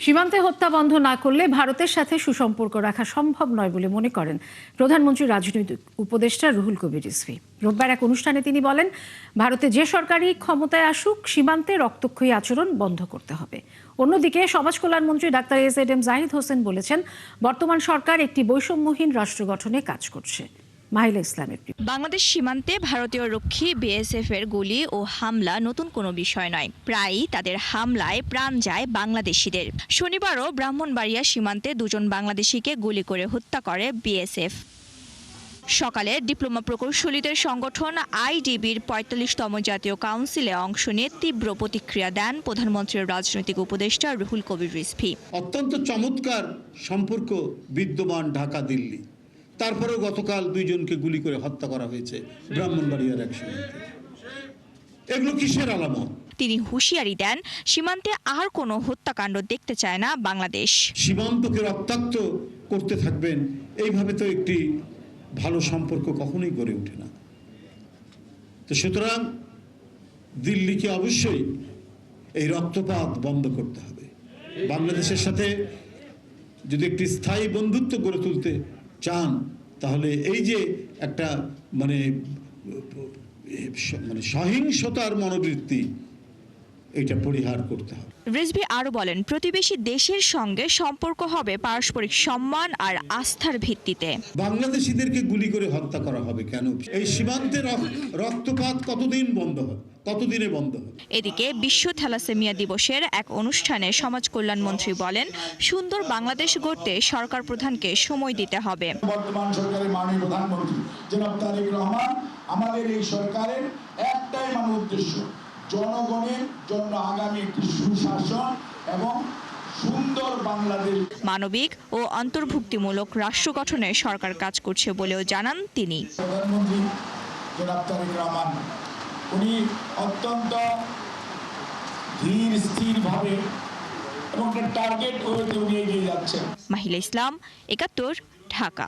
সীমান্তে হত্যা বন্ধ না করলে ভারতের সাথে সুসম্পর্ক রাখা সম্ভব নয় বলে মনে করেন প্রধানমন্ত্রীর রাজনৈতিক উপদেষ্টা রুহুল কবির রিজভী। রোববার এক অনুষ্ঠানে তিনি বলেন, ভারতে যে সরকারই ক্ষমতায় আসুক সীমান্তে রক্তক্ষয়ী আচরণ বন্ধ করতে হবে। অন্যদিকে সমাজ কল্যাণমন্ত্রী ডাক্তার এস.এম. জাহিদ হোসেন বলেছেন, বর্তমান সরকার একটি বৈষম্যহীন রাষ্ট্র গঠনে কাজ করছে। মাহিলা ইসলামের বাংলাদেশ সীমান্তে ভারতীয় রক্ষী বিএসএফ এর গুলি ও হামলা নতুন কোনো বিষয় নয়। প্রায়ই তাদের হামলায় প্রাণ যায় বাংলাদেশিদের। শনিবারও ব্রাহ্মণবাড়িয়া সীমান্তে দুজন বাংলাদেশিকে গুলি করে হত্যা করে বিএসএফ। সকালে ডিপ্লোমা প্রকৌশলীদের সংগঠন আইডিবির ৪৫তম জাতীয় কাউন্সিলে অংশ নিয়ে তীব্র প্রতিক্রিয়া দেন প্রধানমন্ত্রীর রাজনৈতিক উপদেষ্টা রুহুল কবির রিজভী। অত্যন্ত চমৎকার সম্পর্ক বিদ্যমান ঢাকা দিল্লি, তারপরেও গতকাল দুইজনকে গুলি করে হত্যা করা হয়েছে ব্রাহ্মণবাড়িয়ার এক সীমান্তে। এগুলো কিসের আলামত? তিনি হুঁশিয়ারি দেন, সীমান্তে আর কোনো হত্যাকাণ্ড দেখতে চায় না বাংলাদেশ। সীমান্তকে রক্তাক্ত করতে থাকবেন, এইভাবে তো একটি ভালো সম্পর্ক কখনোই গড়ে ওঠে না। তো সুতরাং দিল্লিকে অবশ্যই এই রক্তপাত বন্ধ করতে হবে। বাংলাদেশের সাথে যদি একটি স্থায়ী বন্ধুত্ব গড়ে তুলতে চান, তাহলে এই যে একটা মানে সহিংসতার মনোবৃত্তি, এটা পরিহার করতে হবে। রিজভী আরো বলেন, প্রতিবেশী দেশের সঙ্গে সম্পর্ক হবে পারস্পরিক সম্মান আর আস্থার ভিত্তিতে। বাংলাদেশিদেরকে গুলি করে হত্যা করা হবে কেন? এই সীমান্তে রক্তপাত কতদিনে বন্ধ হবে? এদিকে বিশ্ব থ্যালাসেমিয়া দিবসের এক অনুষ্ঠানে সমাজ কল্যাণমন্ত্রী বলেন, সুন্দর বাংলাদেশ গড়তে সরকার প্রধানকে সময় দিতে হবে। বর্তমান সরকারের মাননীয় প্রধানমন্ত্রী জনাব তারেক রহমান, আমাদের এই সরকারের একটাই উদ্দেশ্য, জনগণের জন্য আগামী একটি সুশাসন এবং সুন্দর বাংলাদেশ। মানবিক ও অন্তর্ভুক্তিমূলক রাষ্ট্র গঠনে সরকার কাজ করছে বলেও জানান তিনি। প্রধানমন্ত্রী জনাব তারেক রহমান উনি অত্যন্ত ধীর স্থিরভাবে এবং টার্গেট করে উনি এগিয়ে যাচ্ছেন। মাহিলা ইসলাম, ৭১, ঢাকা।